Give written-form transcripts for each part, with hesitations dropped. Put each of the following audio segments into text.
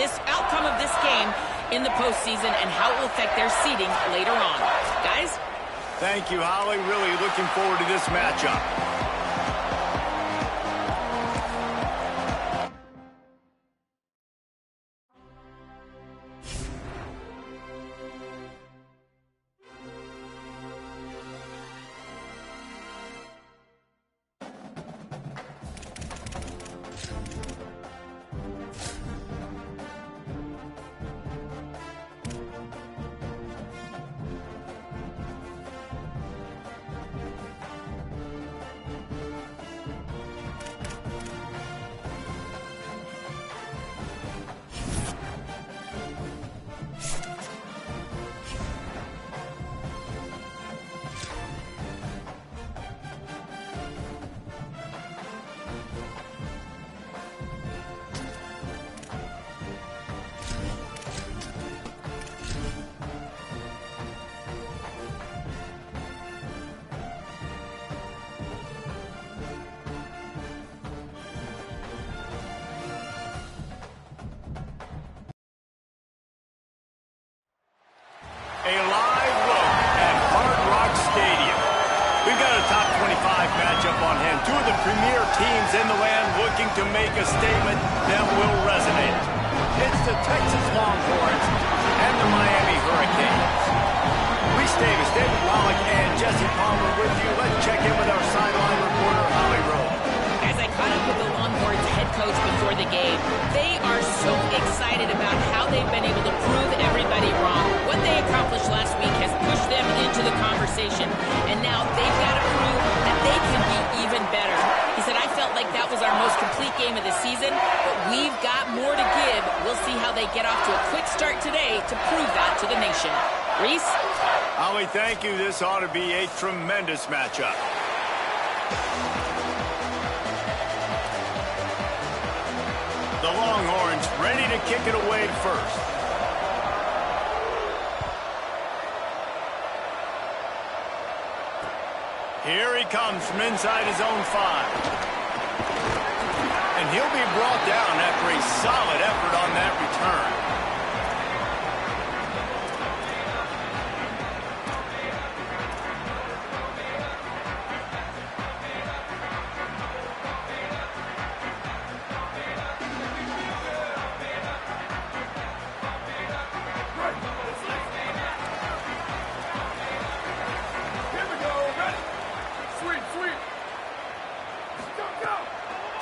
this outcome of this game in the postseason and how it will affect their seeding later on. Guys? Thank you, Holly. Really looking forward to this matchup. A live look at Hard Rock Stadium. We've got a top 25 matchup on hand. Two of the premier teams in the land looking to make a statement that will resonate. It's the Texas Longhorns and the Miami Hurricanes. Reese Davis, David Wallach, and Jesse Palmer with you. Let's check in with our sideline reporter, Holly Rowe. As I caught up with the Longhorns head coach before the game, they are so excited about how they've been able to prove everybody wrong. What they accomplished last week has pushed them into the conversation, and now they've got to prove that they can be even better. He said, I felt like that was our most complete game of the season, but we've got more to give. We'll see how they get off to a quick start today to prove that to the nation. Reese? Holly, thank you. This ought to be a tremendous matchup. The Longhorns ready to kick it away first. Here he comes from inside his own 5. And he'll be brought down after a solid effort on that return.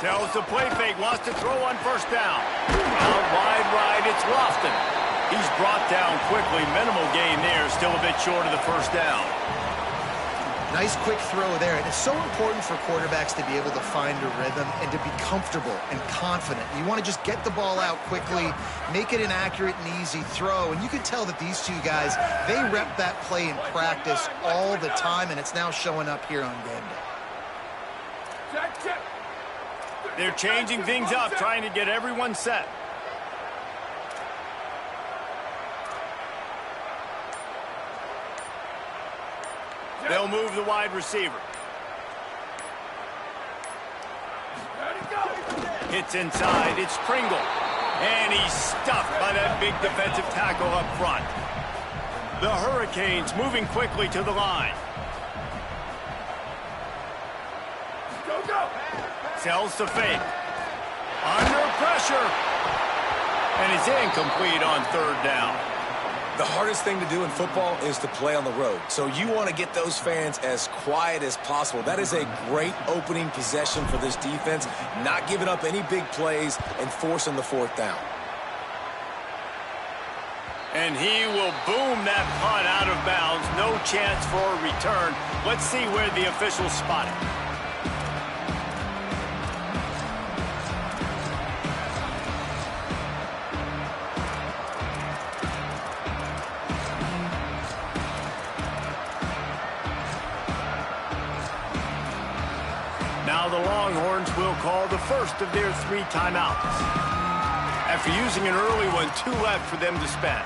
Tells the play fake, wants to throw on first down. Out wide right, it's Lofton. He's brought down quickly. Minimal gain there, still a bit short of the first down. Nice quick throw there. And it's so important for quarterbacks to be able to find a rhythm and to be comfortable and confident. You want to just get the ball out quickly, make it an accurate and easy throw. And you can tell that these two guys, they rep that play in practice all the time, and it's now showing up here on game day. They're changing things up, trying to get everyone set. They'll move the wide receiver. Hits inside, it's Pringle. And he's stuffed by that big defensive tackle up front. The Hurricanes moving quickly to the line. Sells to fake. Under pressure. And it's incomplete on third down. The hardest thing to do in football is to play on the road. So you want to get those fans as quiet as possible. That is a great opening possession for this defense. Not giving up any big plays and forcing the fourth down. And he will boom that punt out of bounds. No chance for a return. Let's see where the officials spot it. Now the Longhorns will call the first of their 3 timeouts. After using an early one, 2 left for them to spend.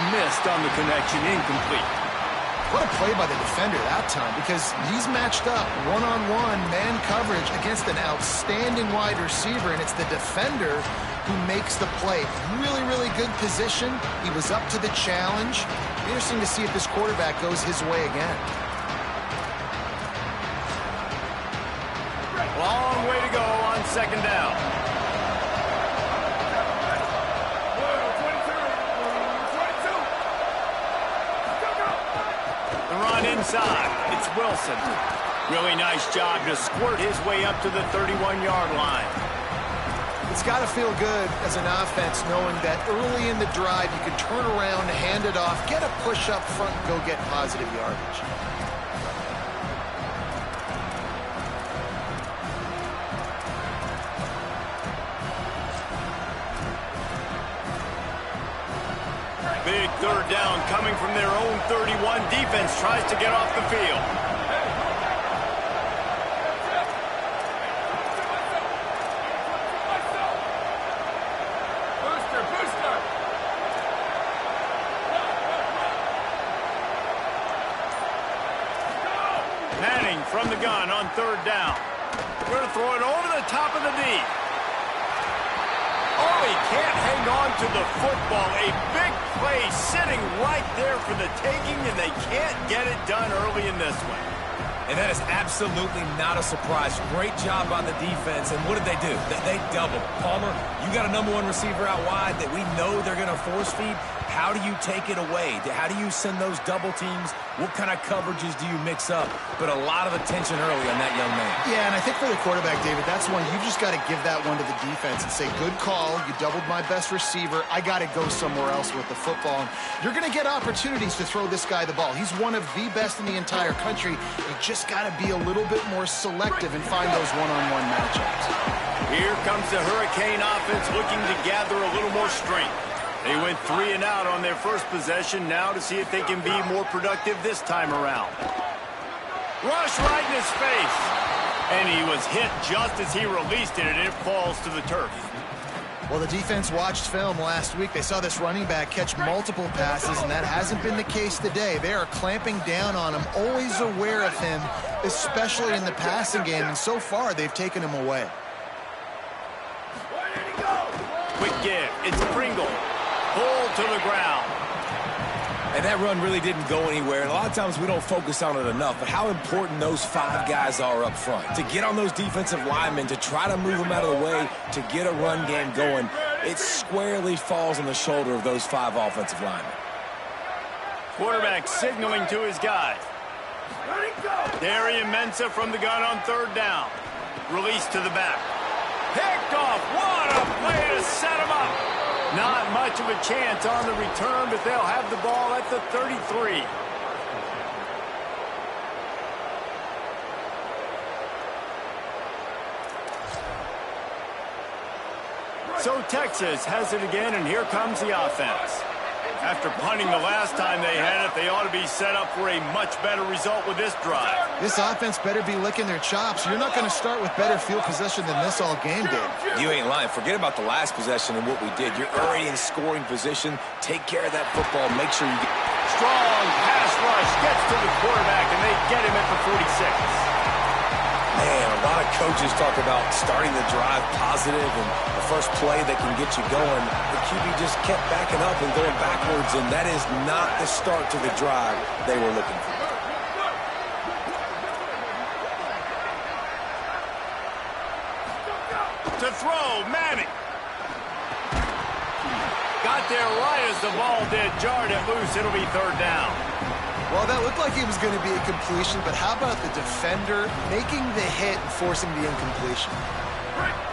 missed on the connection, incomplete. What a play by the defender that time, because he's matched up one-on-one man coverage against an outstanding wide receiver, and it's the defender who makes the play. Really, really good position. He was up to the challenge. Interesting to see if this quarterback goes his way again. Long way to go on second down. The run inside. It's Wilson. Really nice job to squirt his way up to the 31-yard line. It's got to feel good as an offense knowing that early in the drive you can turn around, hand it off, get a push up front, and go get positive yardage. Big third down coming from their own 31. Defense tries to get off the field. Manning from the gun on third down. We're going to throw it over the top of the D. Oh, he can't hang on to the football. A big play sitting right there for the taking, and they can't get it done early in this one. And that is absolutely not a surprise. Great job by the defense. And what did they do? They doubled. Palmer, you got a number one receiver out wide that we know they're going to force feed. How do you take it away? How do you send those double teams? What kind of coverages do you mix up? But a lot of attention early on that young man. Yeah, and I think for the quarterback, David, that's one you've just got to give that one to the defense and say, good call. You doubled my best receiver. I got to go somewhere else with the football. And you're going to get opportunities to throw this guy the ball. He's one of the best in the entire country. You just got to be a little bit more selective and find those one-on-one matchups. Here comes the Hurricane offense looking to gather a little more strength. They went 3 and out on their first possession, now to see if they can be more productive this time around. Rush right in his face. And he was hit just as he released it, and it falls to the turf. Well, the defense watched film last week. They saw this running back catch multiple passes, and that hasn't been the case today. They are clamping down on him, always aware of him, especially in the passing game, and so far they've taken him away. Quick give. It's Pringle. Pulled to the ground. And that run really didn't go anywhere. And a lot of times we don't focus on it enough. But how important those 5 guys are up front. To get on those defensive linemen, to try to move them out of the way, to get a run game going, it squarely falls on the shoulder of those 5 offensive linemen. Quarterback signaling to his guys. Darian Mensah from the gun on third down. Release to the back. Picked off. What a play to set him up. Not much of a chance on the return, but they'll have the ball at the 33. So Texas has it again, and here comes the offense. After punting the last time they had it, they ought to be set up for a much better result with this drive. This offense better be licking their chops. You're not going to start with better field possession than this all game did. You ain't lying. Forget about the last possession and what we did. You're already in scoring position. Take care of that football. Make sure you get... Strong pass rush gets to the quarterback, and they get him at the 46. Man, a lot of coaches talk about starting the drive positive and the first play that can get you going. The QB just kept backing up and going backwards, and that is not the start to the drive they were looking for. To throw, Manning. Got there right as the ball did. Jarred it loose. It'll be third down. Well, that looked like it was going to be a completion, but how about the defender making the hit and forcing the incompletion?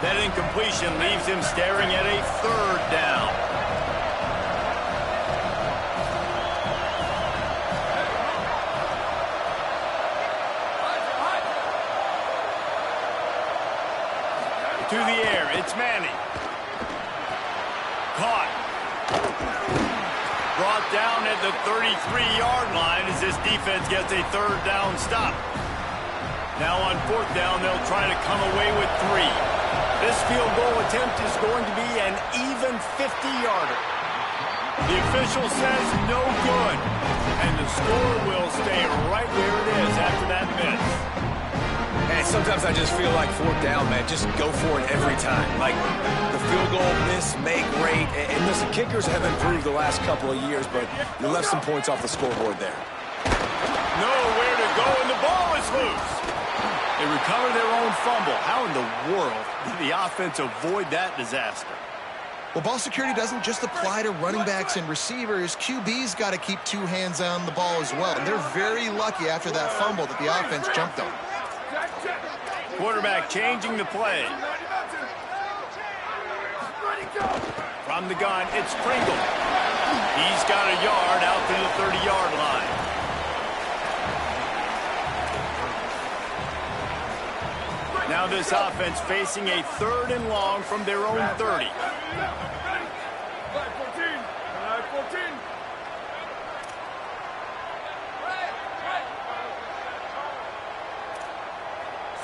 That incompletion leaves him staring at a third down. To the air, it's Manning. Caught. Brought down at the 33-yard line as this defense gets a third down stop. Now on fourth down, they'll try to come away with 3. This field goal attempt is going to be an even 50-yarder. The official says no good. And the score will stay right where it is after that miss. And sometimes I just feel like fourth down, man, just go for it every time. Like the field goal, miss, make, great. And listen, kickers have improved the last couple of years, but you left some points off the scoreboard there. Nowhere to go, and the ball is loose. They recover their own fumble. How in the world did the offense avoid that disaster? Well, ball security doesn't just apply to running backs and receivers. QB's got to keep two hands on the ball as well. And they're very lucky after that fumble that the offense jumped on. Quarterback changing the play. From the gun, it's Pringle. He's got a yard out to the 30-yard line. Now this offense facing a 3rd and long from their own 30.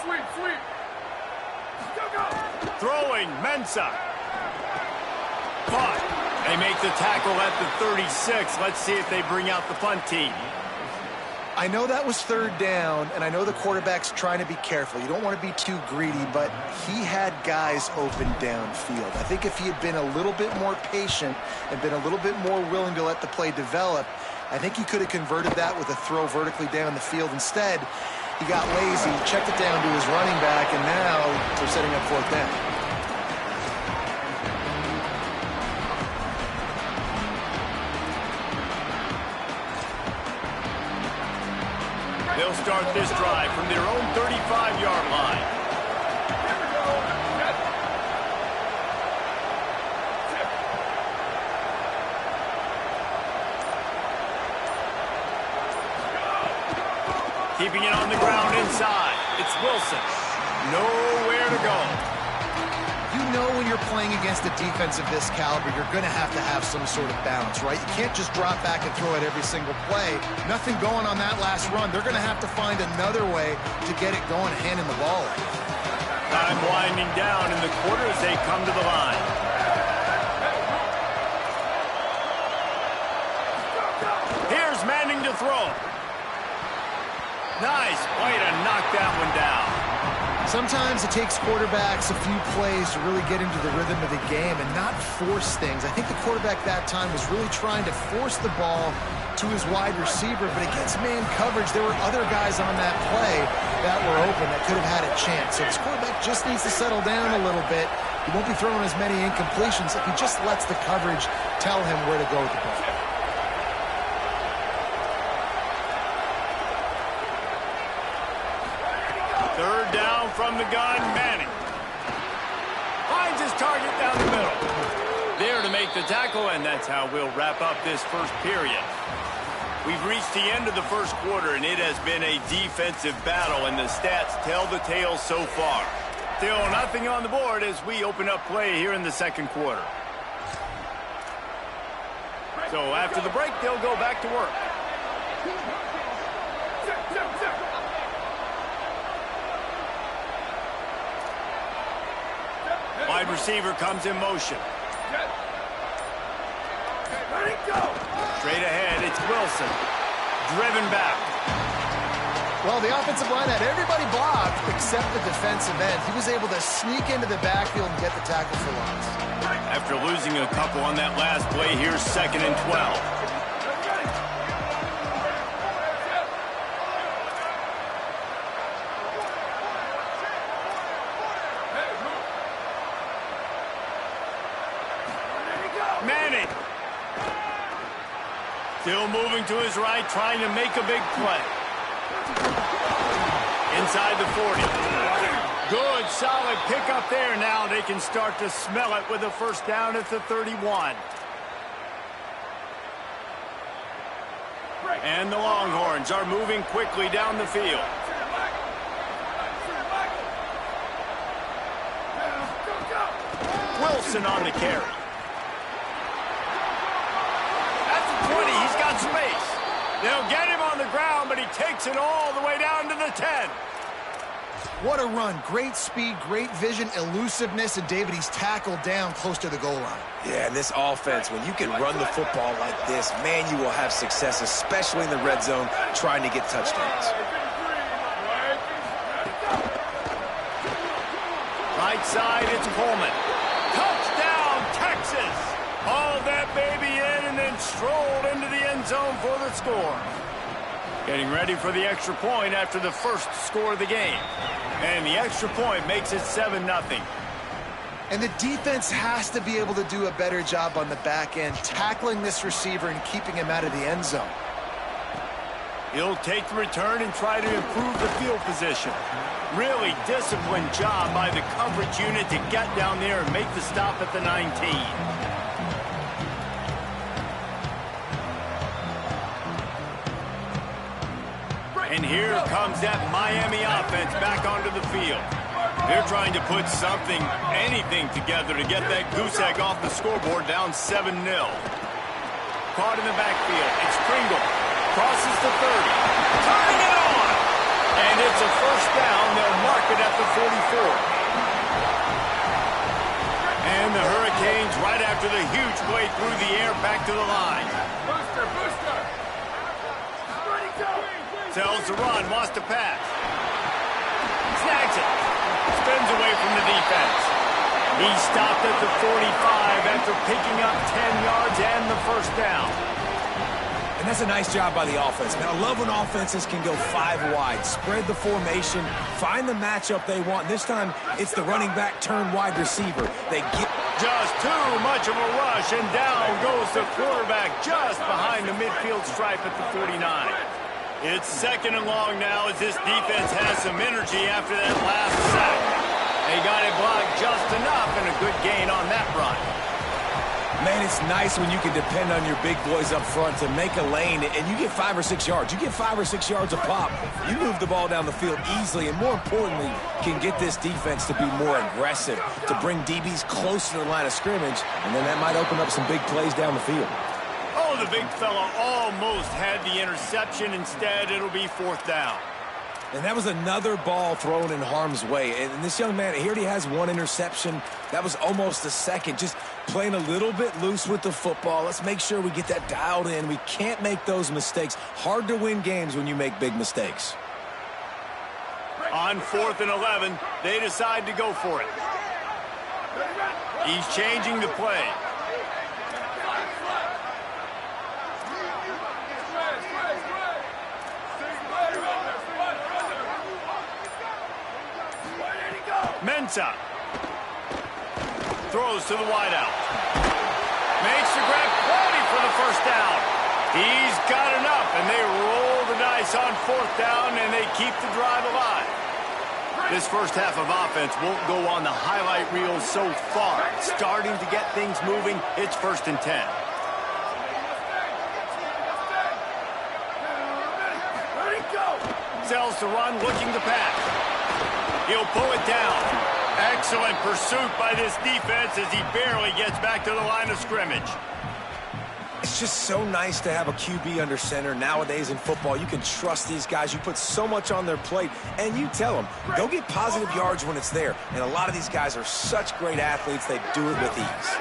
Sweep. Throwing, Mensah. Caught. They make the tackle at the 36. Let's see if they bring out the punt team. I know that was 3rd down, and I know the quarterback's trying to be careful. You don't want to be too greedy, but he had guys open downfield. I think if he had been a little bit more patient and been a little bit more willing to let the play develop, I think he could have converted that with a throw vertically down the field. Instead, he got lazy, checked it down to his running back, and now they're setting up 4th down. They'll start this drive from their own 35-yard line. Keeping it on the ground inside. It's Wilson. Nowhere to go. You know when you're playing against a defense of this caliber, you're going to have some sort of balance, right? You can't just drop back and throw it every single play. Nothing going on that last run. They're going to have to find another way to get it going, handing the ball off. Time winding down in the quarter as they come to the line. Here's Manning to throw. Nice way to knock that one down. Sometimes it takes quarterbacks a few plays to really get into the rhythm of the game and not force things. I think the quarterback that time was really trying to force the ball to his wide receiver, but against man coverage, there were other guys on that play that were open that could have had a chance. So this quarterback just needs to settle down a little bit. He won't be throwing as many incompletions if he just lets the coverage tell him where to go with the ball. Third down from the gun, Manning. Finds his target down the middle. There to make the tackle, and that's how we'll wrap up this first period. We've reached the end of the first quarter, and it has been a defensive battle, and the stats tell the tale so far. Still nothing on the board as we open up play here in the second quarter. So after the break, they'll go back to work. Wide receiver comes in motion. Straight ahead, it's Wilson. Driven back. Well, the offensive line had everybody blocked except the defensive end. He was able to sneak into the backfield and get the tackle for loss. After losing a couple on that last play, here's 2nd and 12. Manning. Still moving to his right, trying to make a big play. Inside the 40. Good, solid pickup there. Now they can start to smell it with a first down at the 31. And the Longhorns are moving quickly down the field. Wilson on the carry. At the 20, he's got space. They'll get him on the ground, but he takes it all the way down to the 10. What a run. Great speed, great vision, elusiveness, and David, he's tackled down close to the goal line. Yeah, and this offense, when you can run the football like this, man, you will have success, especially in the red zone, trying to get touchdowns. Right side, it's Coleman. Touchdown, Texas! Hauled that baby in and then strolled into the end zone for the score. Getting ready for the extra point after the first score of the game. And the extra point makes it 7-0. And the defense has to be able to do a better job on the back end, tackling this receiver and keeping him out of the end zone. He'll take the return and try to improve the field position. Really disciplined job by the coverage unit to get down there and make the stop at the 19. And here comes that Miami offense back onto the field. They're trying to put something, anything together to get that goose egg off the scoreboard down 7-0. Caught in the backfield. It's Pringle. Crosses the 30. Turning it on. And it's a first down. They'll mark it at the 44. And the Hurricanes, right after the huge play through the air, back to the line. Booster, booster. Tells the run, wants to pass. Snags it. Spins away from the defense. He stopped at the 45 after picking up 10 yards and the first down. And that's a nice job by the offense. Man, I love when offenses can go 5 wide, spread the formation, find the matchup they want. This time, it's the running back turned wide receiver. They get just too much of a rush, and down goes the quarterback just behind the midfield stripe at the 49. It's 2nd and long now as this defense has some energy after that last sack. They got it blocked just enough and a good gain on that run. Man, it's nice when you can depend on your big boys up front to make a lane, and you get 5 or 6 yards. You get 5 or 6 yards a pop. You move the ball down the field easily, and more importantly, can get this defense to be more aggressive, to bring DBs close to the line of scrimmage, and then that might open up some big plays down the field. Oh, the big fella almost had the interception. Instead, it'll be 4th down. And that was another ball thrown in harm's way. And this young man, he already has 1 interception. That was almost a second. Just playing a little bit loose with the football. Let's make sure we get that dialed in. We can't make those mistakes. Hard to win games when you make big mistakes. On 4th and 11, they decide to go for it. He's changing the play. Mensah throws to the wideout. Makes the grab, plenty for the first down. He's got enough, and they roll the dice on 4th down, and they keep the drive alive. This first half of offense won't go on the highlight reel so far. Starting to get things moving, it's 1st and 10. Sells to run, looking to pass. He'll pull it down. Excellent pursuit by this defense as he barely gets back to the line of scrimmage. It's just so nice to have a QB under center. Nowadays in football, you can trust these guys. You put so much on their plate, and you tell them, go get positive yards when it's there. And a lot of these guys are such great athletes, they do it with ease.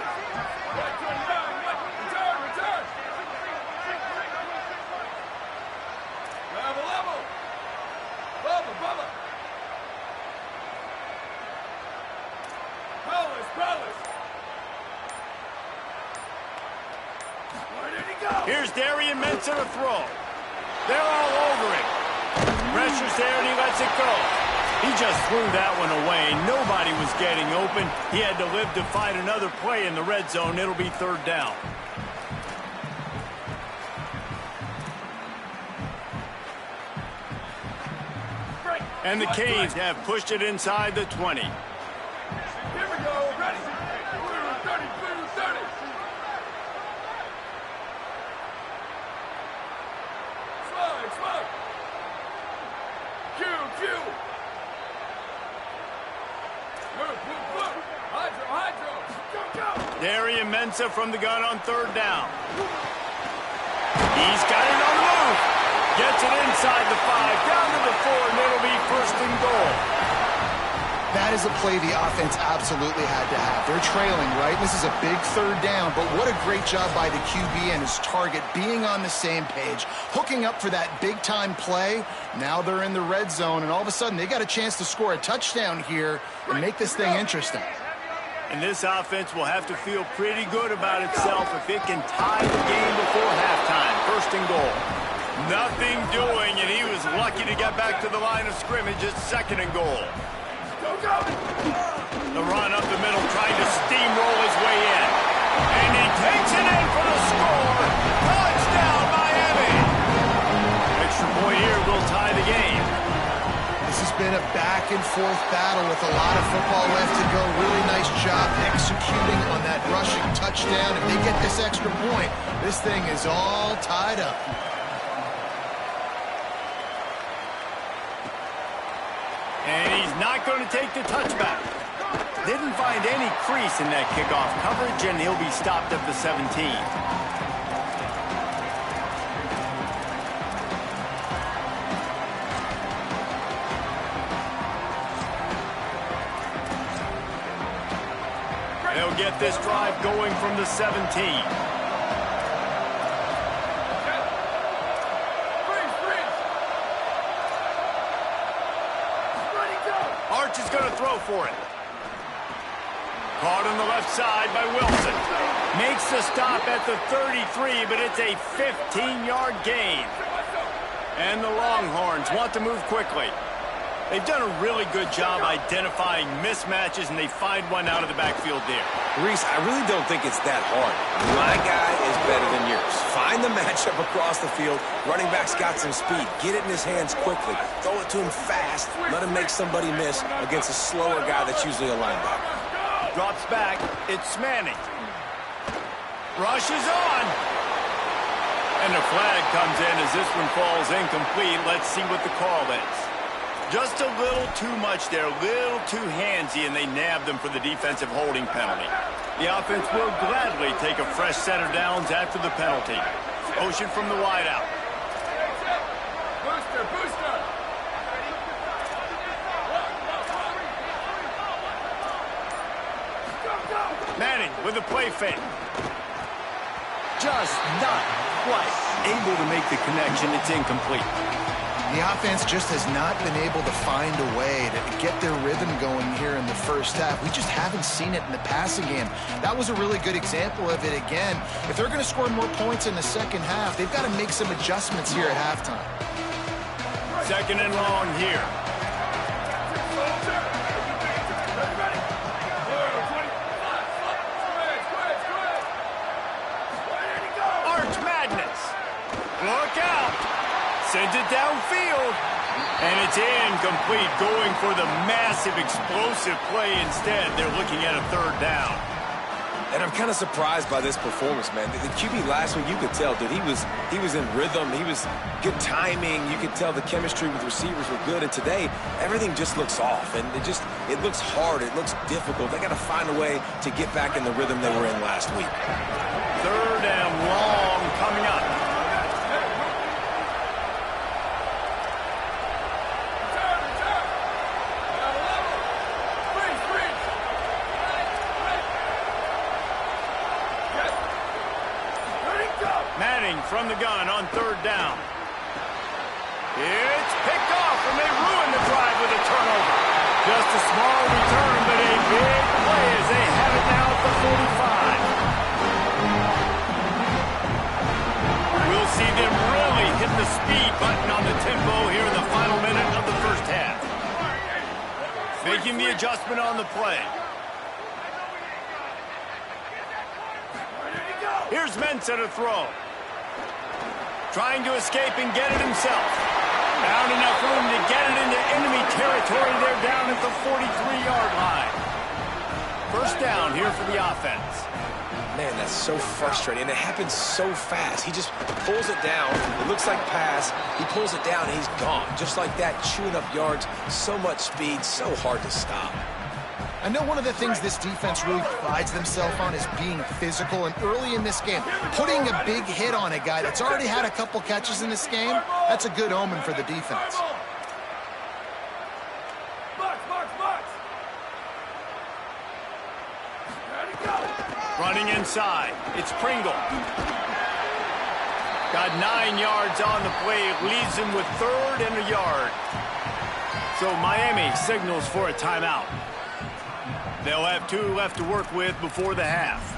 Here's Darian Mensah to throw. They're all over him. Pressure's there, and he lets it go. He just threw that one away. Nobody was getting open. He had to live to find another play in the red zone. It'll be 3rd down. And the Canes have pushed it inside the 20. Here we go. Ready. 30. Slide. Q. Move. Hydro. Go. Darian Mensah from the gun on 3rd down. He's got it on the move. Gets it inside the 5, down to the 4, and it'll be 1st and goal. That is a play the offense absolutely had to have. They're trailing, right? This is a big third down, but what a great job by the QB and his target being on the same page, hooking up for that big-time play. Now they're in the red zone, and all of a sudden they got a chance to score a touchdown here and make this thing interesting. And this offense will have to feel pretty good about itself if it can tie the game before halftime. First and goal. Nothing doing, and he was lucky to get back to the line of scrimmage at second and goal. The run up the middle, trying to steamroll his way in. And he takes it in for the score. Touchdown, Miami. Extra point here will tie the game. This has been a back-and-forth battle with a lot of football left to go. Really nice job executing on that rushing touchdown. If they get this extra point, this thing is all tied up. And he's not going to take the touchback. Didn't find any crease in that kickoff coverage, and he'll be stopped at the 17. They'll get this drive going from the 17. Arch is going to throw for it. Caught on the left side by Wilson. Makes the stop at the 33, but it's a 15-yard gain. And the Longhorns want to move quickly. They've done a really good job identifying mismatches, and they find one out of the backfield there. Reese, I really don't think it's that hard. My guy is better than yours. Find the matchup across the field. Running back's got some speed. Get it in his hands quickly. Throw it to him fast. Let him make somebody miss against a slower guy that's usually a linebacker. Drops back. It's Manning. Rushes on. And the flag comes in as this one falls incomplete. Let's see what the call is. Just a little too much there, a little too handsy, and they nabbed them for the defensive holding penalty. The offense will gladly take a fresh set of downs after the penalty. Motion from the wideout. Booster, booster. Manning with a play fake. Just not quite able to make the connection. It's incomplete. The offense just has not been able to find a way to get their rhythm going here in the first half. We just haven't seen it in the passing game. That was a really good example of it again. If they're going to score more points in the second half, they've got to make some adjustments here at halftime. Second and long here. Arch Madness. Look out. Sends it downfield. And it's incomplete, going for the massive explosive play instead. They're looking at a third down. And I'm kind of surprised by this performance, man. The QB last week, you could tell, dude, he was in rhythm. He was good timing. You could tell the chemistry with receivers were good. And today, everything just looks off. And it looks hard. It looks difficult. They got to find a way to get back in the rhythm they were in last week. Third and long coming up. Manning from the gun on third down. It's picked off, and they ruin the drive with a turnover. Just a small return, but a big play as they have it now at the 45. We'll see them really hit the speed button on the tempo here in the final minute of the first half. Making the adjustment on the play. Here's Mensah to throw. Trying to escape and get it himself. Found enough room to get it into enemy territory. They're down at the 43-yard line. First down here for the offense. Man, that's so frustrating. And it happens so fast. He just pulls it down. It looks like pass. He pulls it down, and he's gone. Just like that, chewing up yards. So much speed, so hard to stop. I know one of the things this defense really prides themselves on is being physical, and early in this game, putting a big hit on a guy that's already had a couple catches in this game, that's a good omen for the defense. Box, box, box. Running inside, it's Pringle. Got 9 yards on the play, leaves him with 3rd and a yard. So Miami signals for a timeout. They'll have 2 left to work with before the half.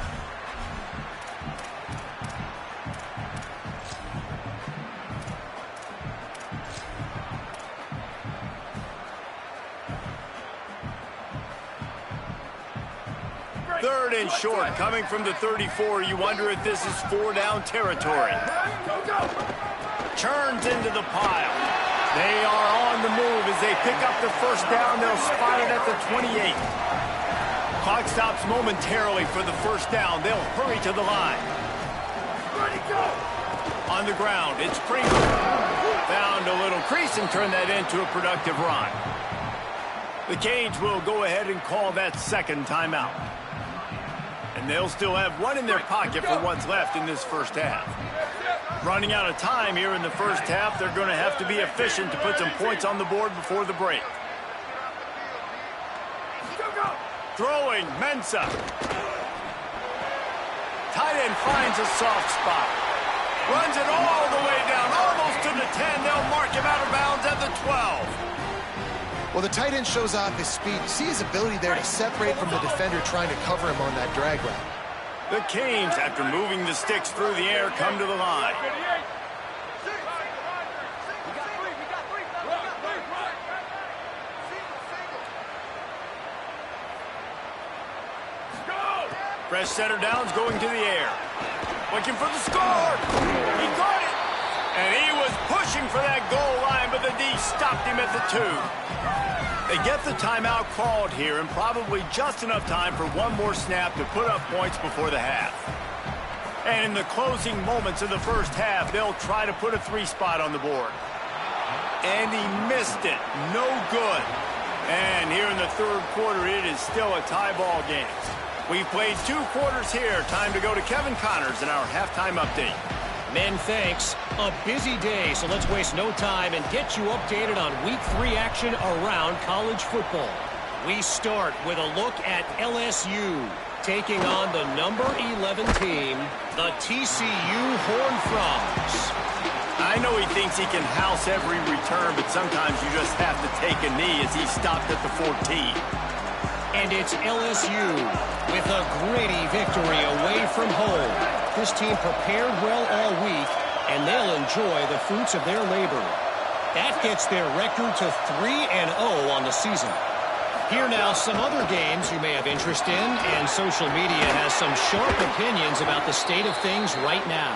Third and short, coming from the 34. You wonder if this is 4-down territory. Churns into the pile. They are on the move as they pick up the first down. They'll spot it at the 28. Clock stops momentarily for the first down. They'll hurry to the line. On the ground, it's Pringle. Found a little crease and turned that into a productive run. The Canes will go ahead and call that second timeout. And they'll still have 1 in their pocket for what's left in this first half. Running out of time here in the first half, they're going to have to be efficient to put some points on the board before the break. Throwing, Mensah. Tight end finds a soft spot. Runs it all the way down, almost to the 10. They'll mark him out of bounds at the 12. Well, the tight end shows off his speed. You see his ability there to separate from the defender trying to cover him on that drag route. The Canes, after moving the sticks through the air, come to the line. Fresh center downs going to the air. Looking for the score. He got it. And he was pushing for that goal line, but the D stopped him at the 2. They get the timeout called here, and probably just enough time for one more snap to put up points before the half. And in the closing moments of the first half, they'll try to put a 3 spot on the board. And he missed it. No good. And here in the third quarter, it is still a tie ball game. We've played 2 quarters here. Time to go to Kevin Connors in our halftime update. Men, thanks. A busy day, so let's waste no time and get you updated on Week 3 action around college football. We start with a look at LSU taking on the number 11 team, the TCU Horned Frogs. I know he thinks he can house every return, but sometimes you just have to take a knee as he stopped at the 14. And it's LSU with a gritty victory away from home. This team prepared well all week, and they'll enjoy the fruits of their labor. That gets their record to 3-0 on the season. Here now, some other games you may have interest in, and social media has some sharp opinions about the state of things right now.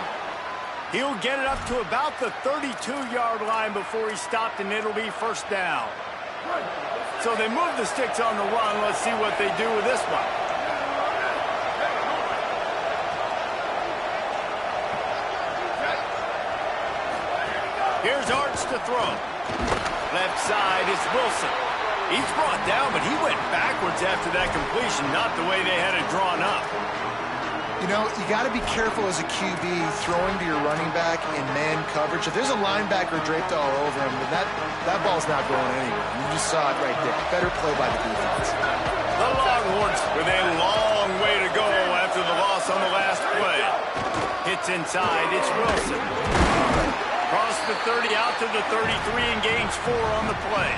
He'll get it up to about the 32-yard line before he stopped, and it'll be first down. So they move the sticks on the run. Let's see what they do with this one. Here's Arts to throw. Left side is Wilson. He's brought down, but he went backwards after that completion, not the way they had it drawn up. You know, you got to be careful as a QB throwing to your running back in man coverage. If there's a linebacker draped all over him, then that ball's not going anywhere. You just saw it right there. Better play by the defense. The Longhorns with a long way to go after the loss on the last play. Hits inside, it's Wilson. Across the 30, out to the 33, and gains 4 on the play.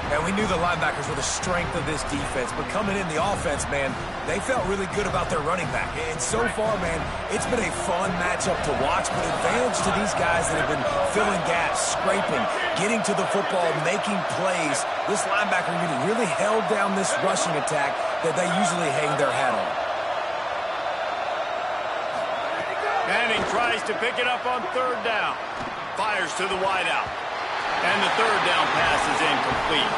And we knew the linebackers were the strength of this defense, but coming in the offense, man, they felt really good about their running back. And so far, man, it's been a fun matchup to watch, but advantage to these guys that have been filling gaps, scraping, getting to the football, making plays. This linebacker unit really held down this rushing attack that they usually hang their hat on. Manning tries to pick it up on third down. Fires to the wideout. And the third down pass is incomplete.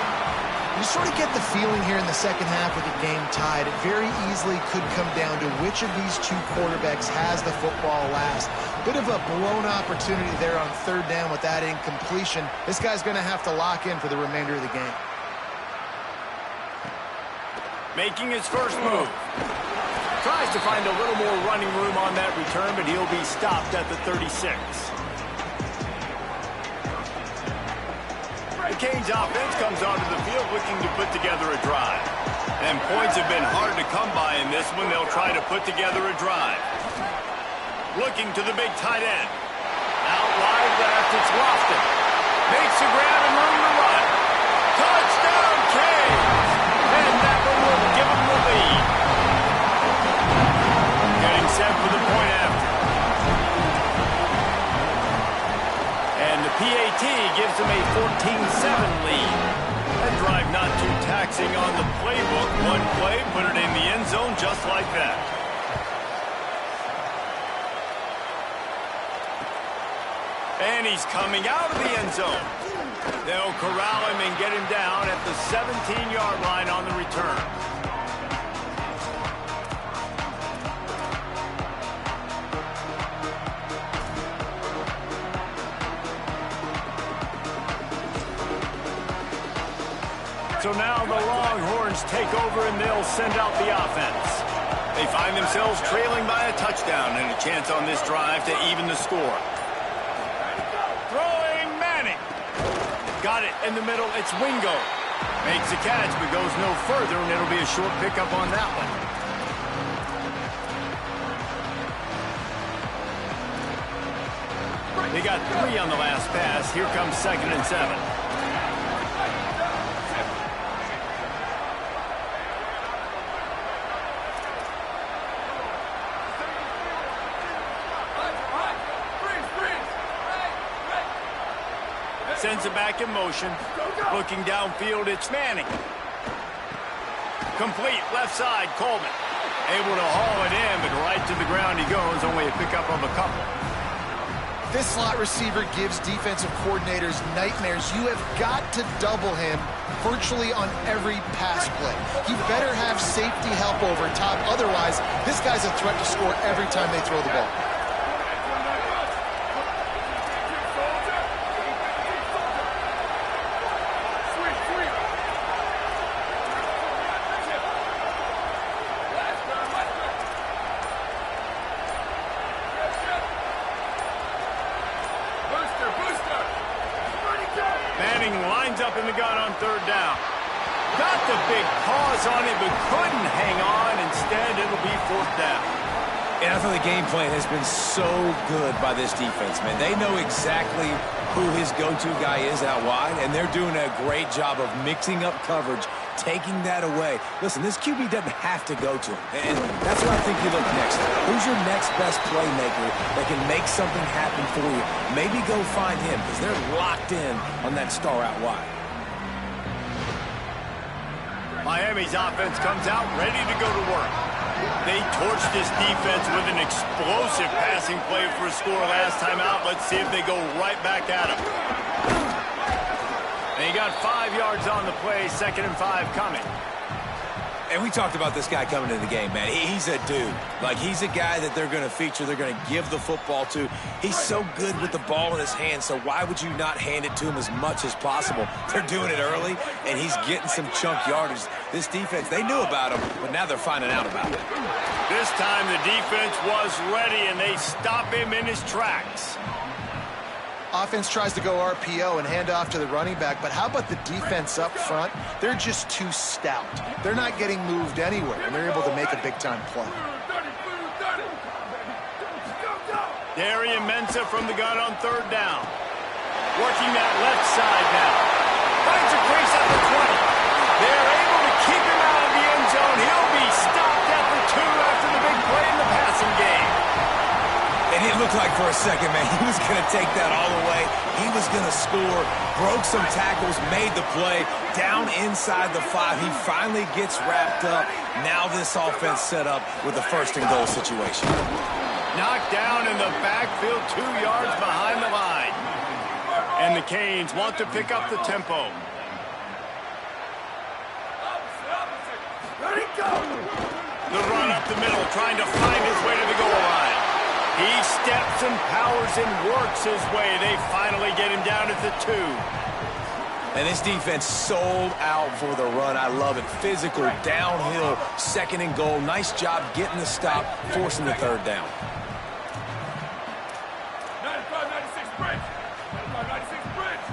You sort of get the feeling here in the second half with the game tied. It very easily could come down to which of these 2 quarterbacks has the football last. Bit of a blown opportunity there on third down with that incompletion. This guy's going to have to lock in for the remainder of the game. Making his first move. Tries to find a little more running room on that return, but he'll be stopped at the 36. The Canes offense comes onto the field looking to put together a drive. And points have been hard to come by in this one. They'll try to put together a drive. Looking to the big tight end. Out wide left, it's Lofton. Makes the grab and room to run. Touchdown, Canes! And that one will give them the lead. Getting set for the point after. And the PAT gives them a 14-7 lead. That drive not too taxing on the playbook. One play, put it in the end zone just like that. And he's coming out of the end zone. They'll corral him and get him down at the 17-yard line on the return. So now the Longhorns take over and they'll send out the offense. They find themselves trailing by a touchdown and a chance on this drive to even the score. Throwing Manning. Got it in the middle. It's Wingo. Makes the catch but goes no further, and it'll be a short pickup on that one. They got 3 on the last pass. Here comes 2nd and 7. Sends it back in motion. Looking downfield, it's Manning. Complete, left side, Coleman. Able to haul it in, but right to the ground he goes. Only a pickup of a couple. This slot receiver gives defensive coordinators nightmares. You have got to double him virtually on every pass play. He better have safety help over top. Otherwise, this guy's a threat to score every time they throw the ball. Up in the gun on 3rd down. Got the big pause on it, but couldn't hang on. Instead, it'll be 4th down. And I feel the game plan has been so good by this defense, man. They know exactly who his go-to guy is out wide, and they're doing a great job of mixing up coverage, taking that away. Listen, this QB doesn't have to go to him, and that's what I think you look next. Who's your next best playmaker that can make something happen for you? Maybe go find him, because they're locked in on that star out wide. Miami's offense comes out ready to go to work. They torched this defense with an explosive passing play for a score last time out. Let's see if they go right back at him. And he got 5 yards on the play, 2nd and 5 coming. And we talked about this guy coming into the game, man. He's a dude. Like, he's a guy that they're going to feature, they're going to give the football to. He's so good with the ball in his hand, so why would you not hand it to him as much as possible? They're doing it early, and he's getting some chunk yardage. This defense, they knew about him, but now they're finding out about it. This time the defense was ready, and they stop him in his tracks. Offense tries to go RPO and hand off to the running back, but how about the defense up front? They're just too stout. They're not getting moved anywhere, and they're able to make a big-time play. Darian Mensah from the gun on 3rd down. Working that left side now. Finds a crease at the 20. They're able to keep him out of the end zone. He'll be stopped at the 2 after the big play in the passing game. And it looked like for a second, man, he was going to take that all the way. He was going to score, broke some tackles, made the play, down inside the 5. He finally gets wrapped up. Now this offense set up with a 1st and goal situation. Knocked down in the backfield, 2 yards behind the line. And the Canes want to pick up the tempo. The run up the middle, trying to find his way to the goal line. He steps and powers and works his way. They finally get him down at the 2. And this defense sold out for the run. I love it. Physical, downhill, 2nd and goal. Nice job getting the stop, forcing the 3rd down. 95-96 bridge. 95-96 bridge.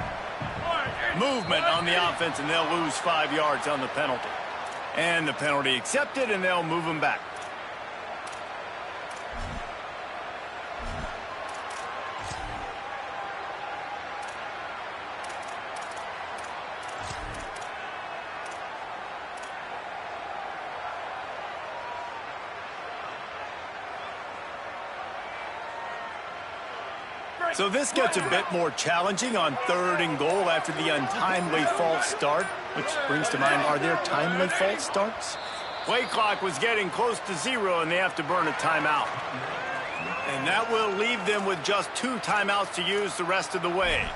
Movement on the offense, and they'll lose 5 yards on the penalty. And the penalty accepted, and they'll move him back. So this gets a bit more challenging on 3rd and goal after the untimely false start. Which brings to mind, are there timely false starts? Play clock was getting close to 0, and they have to burn a timeout. And that will leave them with just 2 timeouts to use the rest of the way.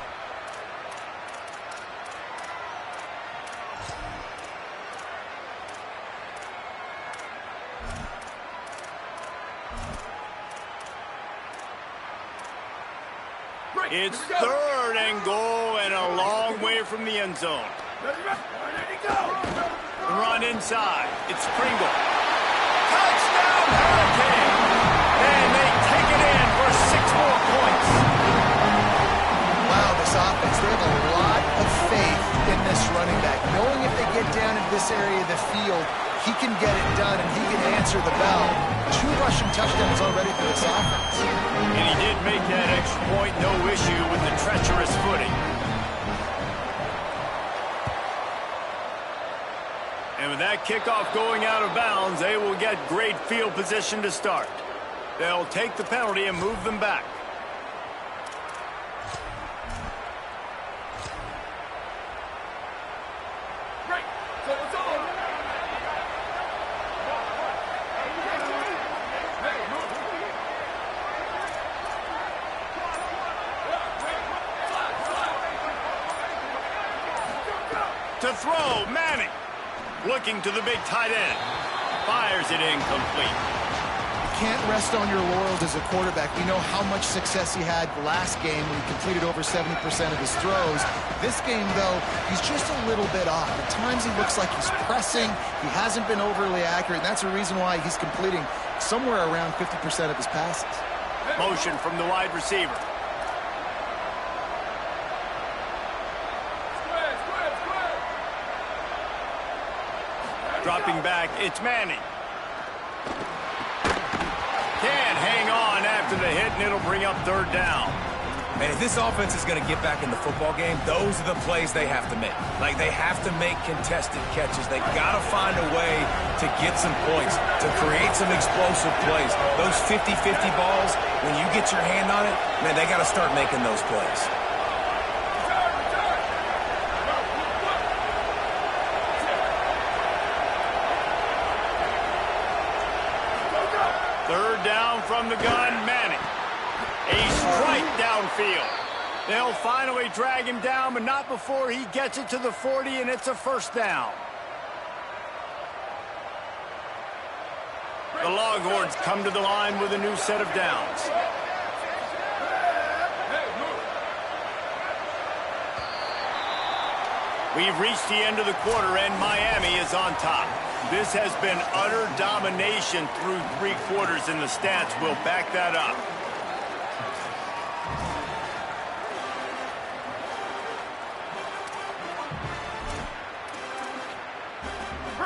It's 3rd and goal and a long way from the end zone. The run inside. It's Pringle. Touchdown, Hurricane! And they take it in for 6 more points. Wow, this offense, they have a lot of faith in this running back. Knowing if they get down in this area of the field, he can get it done and he can answer the bell. 2 rushing touchdowns already for this offense. And he did make that extra point, no issue with the treacherous footing. And with that kickoff going out of bounds, they will get great field position to start. They'll take the penalty and move them back. To throw, Manning. Looking to the big tight end. Fires it incomplete. Can't rest on your laurels as a quarterback. We know how much success he had last game when he completed over 70% of his throws. This game, though, he's just a little bit off. At times he looks like he's pressing. He hasn't been overly accurate, and that's the reason why he's completing somewhere around 50% of his passes. Motion from the wide receiver. Dropping back, it's Manning. Can't hang on after the hit, and it'll bring up 3rd down. And if this offense is going to get back in the football game, those are the plays they have to make. Like, they have to make contested catches. They've got to find a way to get some points, to create some explosive plays. Those 50-50 balls, when you get your hand on it, man, they got to start making those plays. Down from the gun, Manning. A strike downfield. They'll finally drag him down, but not before he gets it to the 40, and it's a 1st down. The Longhorns come to the line with a new set of downs. We've reached the end of the quarter, and Miami is on top. This has been utter domination through 3 quarters, and the stats will back that up.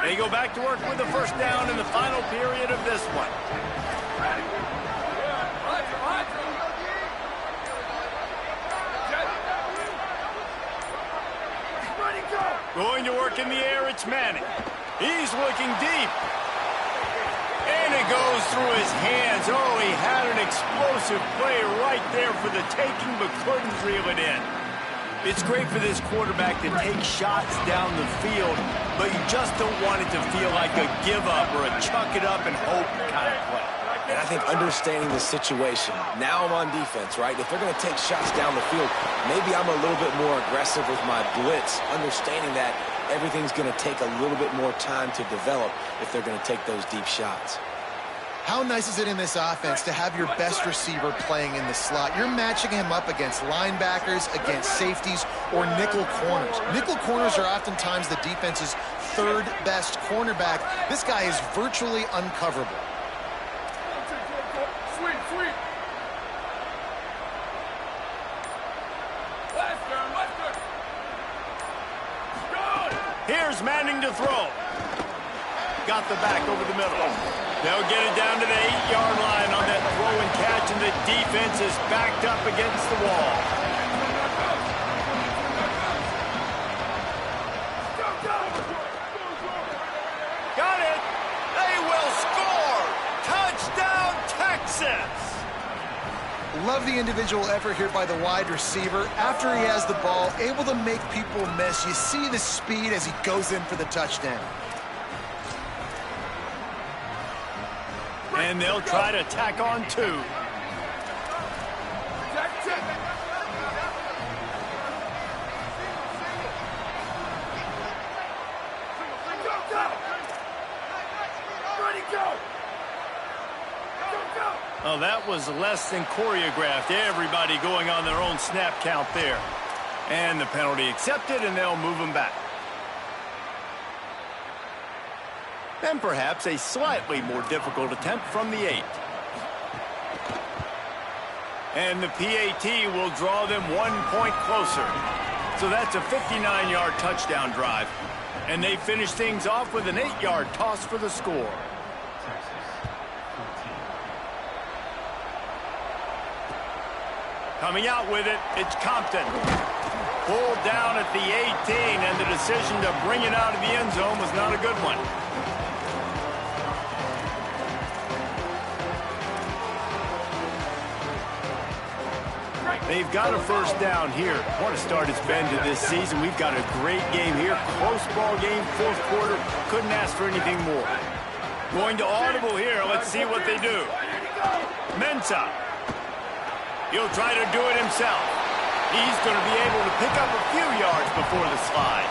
They go back to work with the 1st down in the final period of this one. Going to work in the air, it's Manning. He's looking deep. And it goes through his hands. Oh, he had an explosive play right there for the taking, but couldn't reel it in. It's great for this quarterback to take shots down the field, but you just don't want it to feel like a give-up or a chuck-it-up and hope kind of play. And I think understanding the situation, now I'm on defense, right? If they're going to take shots down the field, maybe I'm a little bit more aggressive with my blitz, understanding that everything's going to take a little bit more time to develop if they're going to take those deep shots. How nice is it in this offense to have your best receiver playing in the slot? You're matching him up against linebackers, against safeties, or nickel corners. Nickel corners are oftentimes the defense's 3rd best cornerback. This guy is virtually uncoverable. Here's Manning to throw. got the back over the middle. They'll get it down to the 8-yard line on that throw and catch, and the defense is backed up against the wall. Got it. They will score. Touchdown, Texas. Love the individual effort here by the wide receiver. After he has the ball, able to make people miss. You see the speed as he goes in for the touchdown. And they'll try to tack on 2. Oh, that was less than choreographed. Everybody going on their own snap count there. And the penalty accepted, and they'll move them back. And perhaps a slightly more difficult attempt from the 8. And the PAT will draw them 1 point closer. So that's a 59-yard touchdown drive. And they finish things off with an 8-yard toss for the score. Coming out with it, it's Compton. Pulled down at the 18, and the decision to bring it out of the end zone was not a good one. They've got a first down here. Want to start its bend to this season. We've got a great game here. Close ball game, fourth quarter. Couldn't ask for anything more. Going to audible here. Let's see what they do. Mensah. He'll try to do it himself. He's going to be able to pick up a few yards before the slide.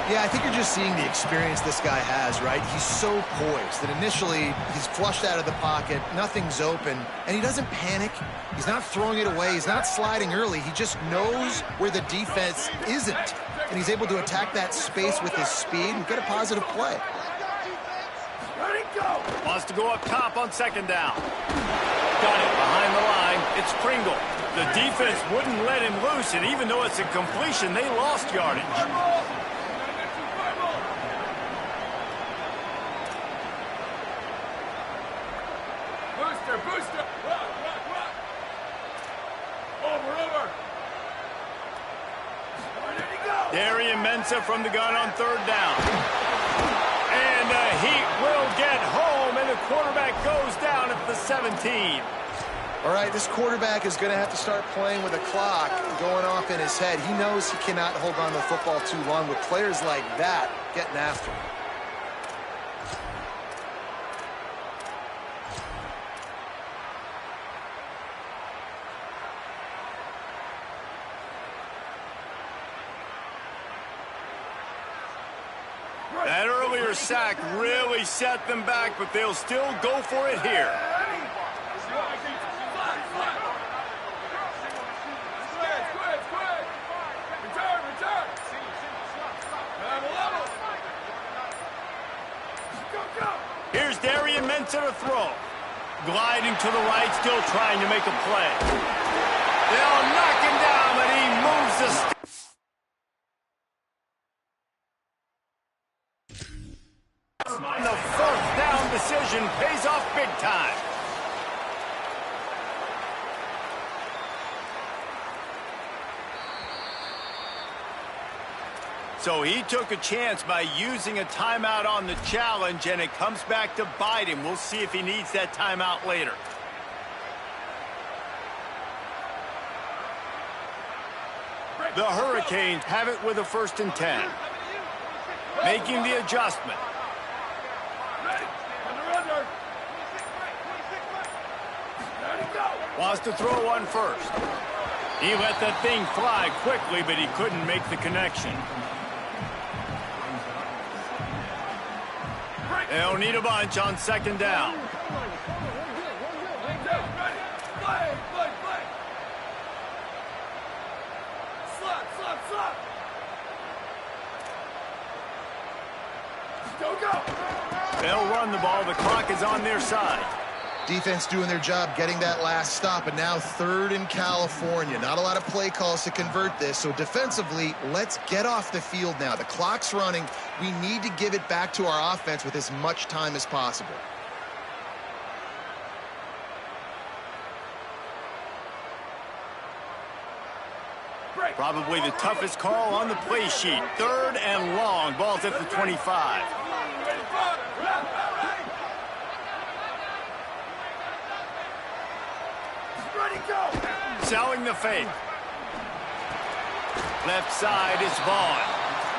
Yeah, I think you're just seeing the experience this guy has, right? He's so poised that initially he's flushed out of the pocket, nothing's open, and he doesn't panic. He's not throwing it away. He's not sliding early. He just knows where the defense isn't, and he's able to attack that space with his speed and get a positive play. Wants to go up top on second down. Got it behind the line. It's Pringle. The defense wouldn't let him loose, and even though it's a completion, they lost yardage. Booster. Over. Darian Mensah from the gun on third down. And the Heat will get home, and the quarterback goes down at the 17. All right, this quarterback is going to have to start playing with a clock going off in his head. He knows he cannot hold on to the football too long with players like that getting after him. That earlier sack really set them back, but they'll still go for it here. Here's Darian Mensah to throw. Gliding to the right, still trying to make a play. They'll knock him down, but he moves the stick. The fourth down decision pays off big time. So he took a chance by using a timeout on the challenge, and it comes back to bite him. We'll see if he needs that timeout later. The Hurricanes have it with a 1st and 10. Making the adjustment. Wants to throw one first. He let that thing fly quickly, but he couldn't make the connection. They'll need a bunch on second down. They'll run the ball. The clock is on their side. Defense doing their job, getting that last stop, and now 3rd in California. Not a lot of play calls to convert this, so defensively, let's get off the field now. The clock's running. We need to give it back to our offense with as much time as possible. Probably the toughest call on the play sheet. 3rd and long. Ball's at the 25. Selling the fake. Left side is Vaughn.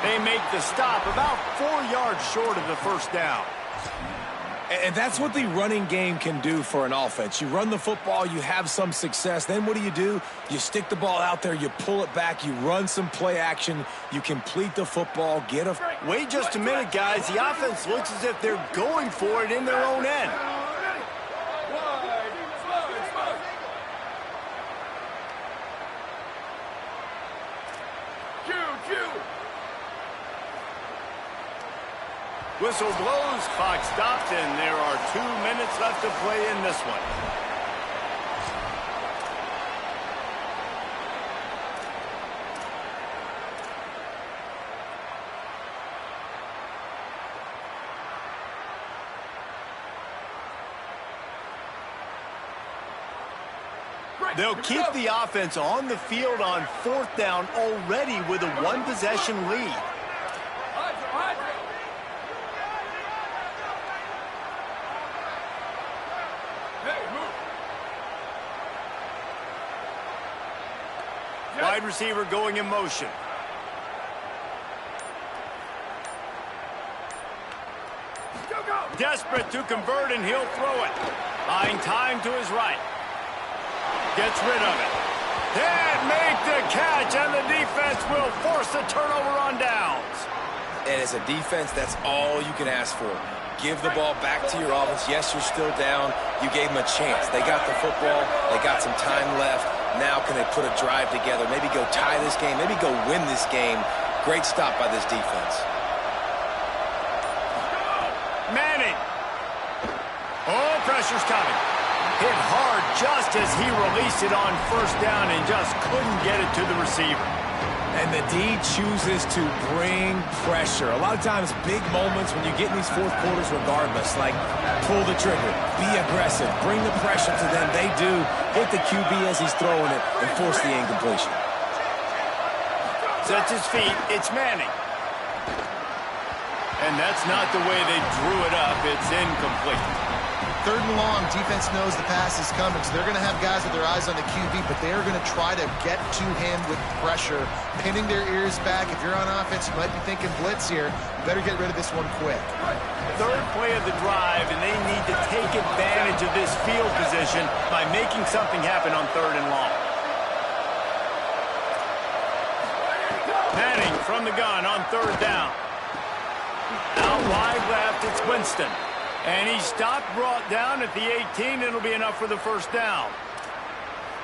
They make the stop about 4 yards short of the first down. And that's what the running game can do for an offense. You run the football, you have some success. Then what do? You stick the ball out there, you pull it back, you run some play action, you complete the football, get a... Wait just a minute, guys. The offense looks as if they're going for it in their own end. Whistle blows, clock stopped, and there are 2 minutes left to play in this one. They'll keep the offense on the field on 4th down already with a 1-possession lead. Wide receiver going in motion. Desperate to convert, and he'll throw it. Buying time to his right. Gets rid of it. Can't make the catch, and the defense will force a turnover on downs. And as a defense, that's all you can ask for. Give the ball back to your offense. Yes, you're still down. You gave them a chance. They got the football. They got some time left. Now can they put a drive together? Maybe go tie this game. Maybe go win this game. Great stop by this defense. Manning. Oh, pressure's coming. Hit hard just as he released it on 1st down and just couldn't get it to the receiver. And the D chooses to bring pressure. A lot of times, big moments when you get in these 4th quarters regardless, like pull the trigger, be aggressive, bring the pressure to them. They do. Hit the QB as he's throwing it and force the incompletion. Sets his feet. It's Manning. And that's not the way they drew it up. It's incomplete. 3rd and long, defense knows the pass is coming, so they're going to have guys with their eyes on the QB, but they're going to try to get to him with pressure, pinning their ears back. If you're on offense, you might be thinking blitz here. You better get rid of this one quick. 3rd play of the drive, and they need to take advantage of this field position by making something happen on 3rd and long. Manning from the gun on 3rd down. Out wide left, it's Winston. And he stopped, brought down at the 18. It'll be enough for the 1st down.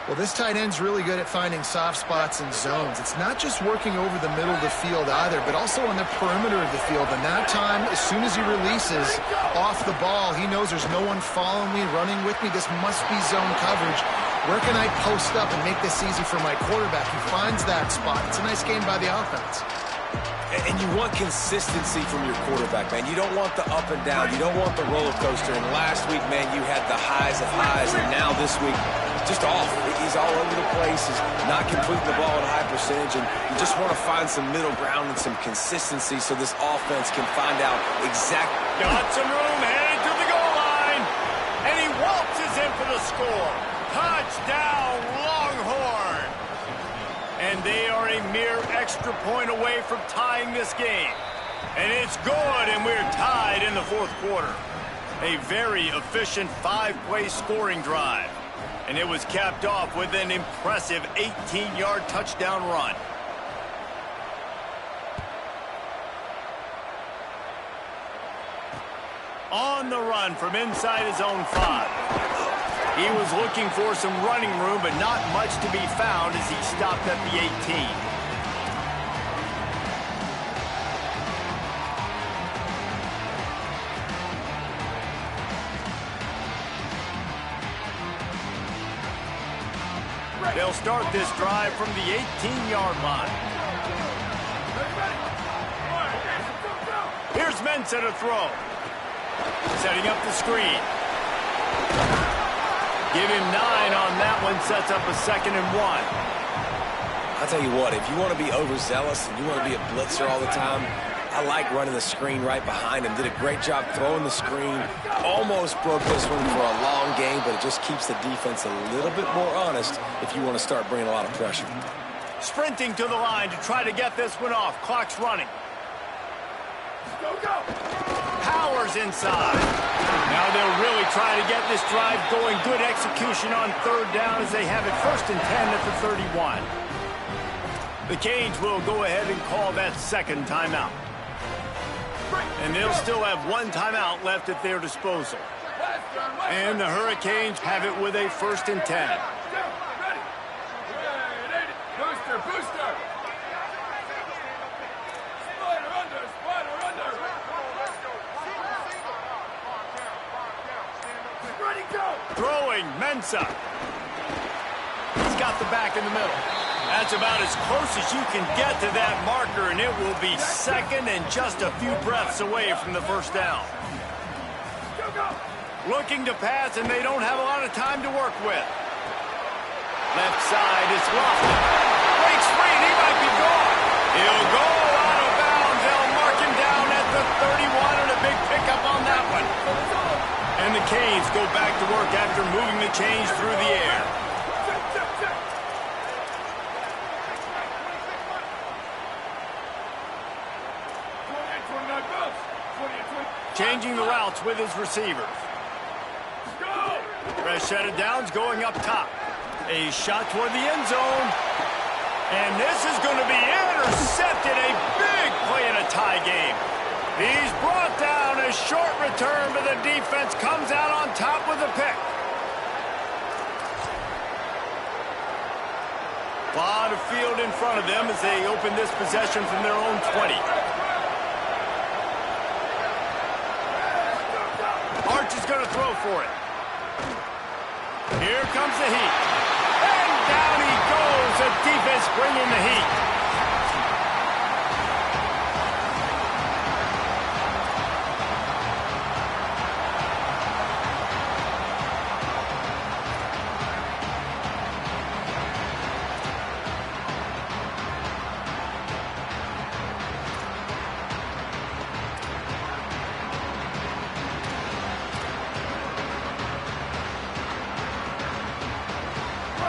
Well, this tight end's really good at finding soft spots and zones. It's not just working over the middle of the field either, but also on the perimeter of the field. And that time, as soon as he releases off the ball, he knows there's no one following me, running with me. This must be zone coverage. Where can I post up and make this easy for my quarterback? He finds that spot. It's a nice game by the offense. And you want consistency from your quarterback, man. You don't want the up and down. You don't want the roller coaster. And last week, man, you had the highs of highs. And now this week, just off. He's all over the place. He's not completing the ball at a high percentage. And you just want to find some middle ground and some consistency so this offense can find out exactly. Got some room, headed to the goal line. And he waltzes in for the score. Touchdown, Longhorn. And they are a mere extra point away from tying this game. And it's good, and we're tied in the 4th quarter. A very efficient 5-play scoring drive. And it was capped off with an impressive 18-yard touchdown run. On the run from inside his own 5. He was looking for some running room, but not much to be found as he stopped at the 18. They'll start this drive from the 18-yard line. Here's Mensa to throw. Setting up the screen. Give him 9 on that one. Sets up a 2nd and 1. I'll tell you what, if you want to be overzealous and you want to be a blitzer all the time, I like running the screen right behind him. Did a great job throwing the screen. Almost broke this one for a long game, but it just keeps the defense a little bit more honest if you want to start bringing a lot of pressure. Sprinting to the line to try to get this one off. Clock's running. Go, go! Powers inside. Now they'll really try to get this drive going. Good execution on 3rd down as they have it 1st and 10 at the 31. The Canes will go ahead and call that 2nd timeout. And they'll still have 1 timeout left at their disposal. And the Hurricanes have it with a 1st and 10. Ready! Booster, booster! Spider under, spider under! Ready, go! Throwing, Mensa. He's got the back in the middle. That's about as close as you can get to that marker, and it will be 2nd and just a few breaths away from the 1st down. Go, go! Looking to pass, and they don't have a lot of time to work with. Left side is lofted. Breaks free, and he might be gone. He'll go out of bounds. They'll mark him down at the 31, and a big pickup on that one. And the Canes go back to work after moving the chains through the air. Changing the routes with his receivers. Fresh set of downs going up top. A shot toward the end zone. And this is going to be intercepted. A big play in a tie game. He's brought down. A short return, but the defense comes out on top with a pick. A lot of field in front of them as they open this possession from their own 20. Arch is going to throw for it. Here comes the heat. And down he goes. The defense bringing the heat.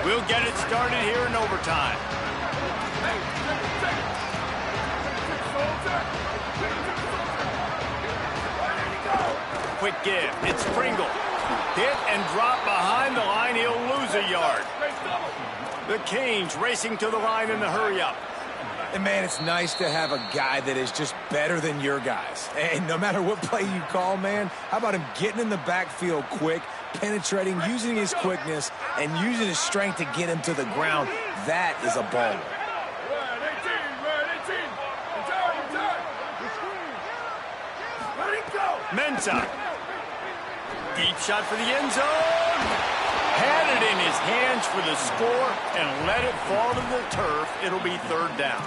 We'll get it started here in overtime. Quick give. It's Pringle. Hit and drop behind the line. He'll lose a yard. The Canes racing to the line in the hurry-up. And, man, it's nice to have a guy that is just better than your guys. And no matter what play you call, man, how about him getting in the backfield quick, penetrating, using his quickness, and using his strength to get him to the ground. That is a baller. Mensa. Deep shot for the end zone. Had it in his hands for the score and let it fall to the turf. It'll be 3rd down.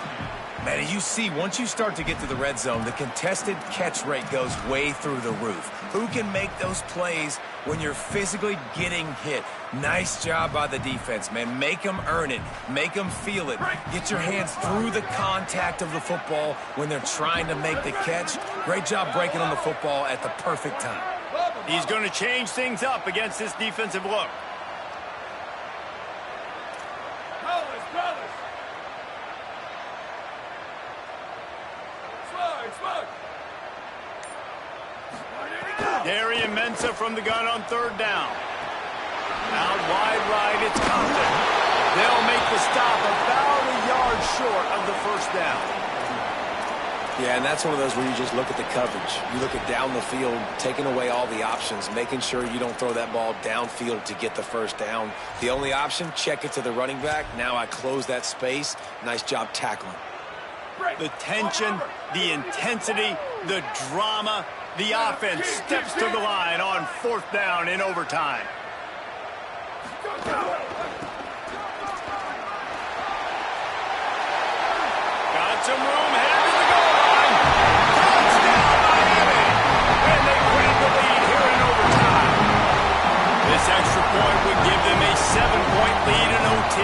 Man, you see, once you start to get to the red zone, the contested catch rate goes way through the roof. Who can make those plays when you're physically getting hit? Nice job by the defense, man. Make them earn it. Make them feel it. Get your hands through the contact of the football when they're trying to make the catch. Great job breaking on the football at the perfect time. He's going to change things up against this defensive look. Darian Mensa from the gun on 3rd down. Out wide right, it's Compton. They'll make the stop about a yard short of the 1st down. Yeah, and that's one of those where you just look at the coverage. You look at down the field, taking away all the options, making sure you don't throw that ball downfield to get the 1st down. The only option, check it to the running back. Now I close that space. Nice job tackling. The tension, the intensity, the drama. The offense steps to the line on 4th down in overtime. 7-point lead in OT.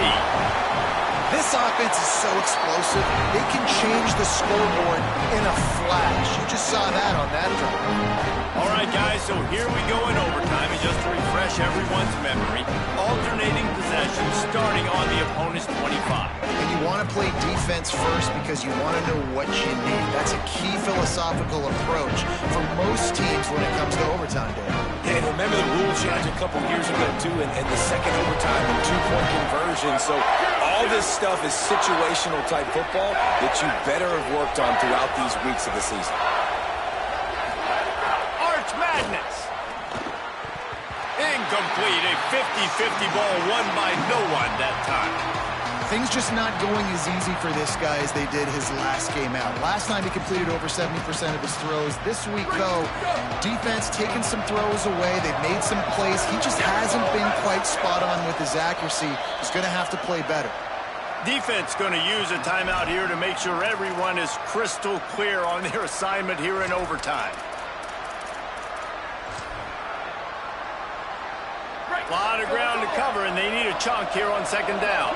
This offense is so explosive, they can change the scoreboard in a flash. You just saw that on that drive. All right, guys, so here we go in overtime. And just to refresh everyone's memory, alternating possessions starting on the opponent's 25. And you want to play defense first because you want to know what you need. That's a key philosophical approach for most teams when it comes to overtime, Dave. Yeah, and remember the rule change a couple years ago, too, and the second overtime and two-point conversion. So all this stuff is situational type football that you better have worked on throughout these weeks of the season. Arch Madness. Incomplete. A 50-50 ball won by no one that time. Things just not going as easy for this guy as they did his last game out. Last time he completed over 70% of his throws. This week, though, defense taking some throws away. They've made some plays. He just hasn't been quite spot on with his accuracy. He's going to have to play better. Defense going to use a timeout here to make sure everyone is crystal clear on their assignment here in overtime. A lot of ground to cover, and they need a chunk here on second down.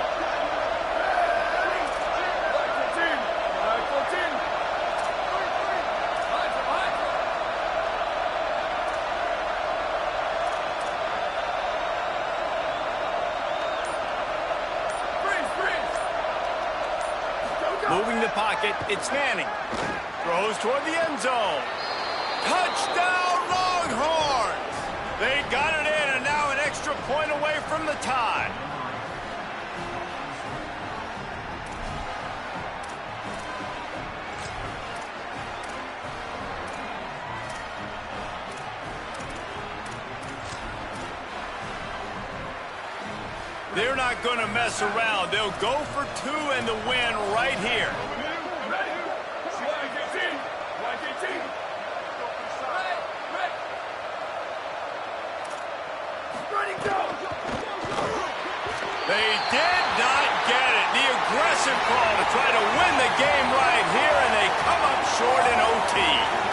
Moving the pocket, it's Manning. Throws toward the end zone. Touchdown, Longhorns! They got it in, and now an extra point away from the tie. They're not going to mess around. They'll go for two and the win right here. They did not get it. The aggressive call to try to win the game right here, and they come up short in OT.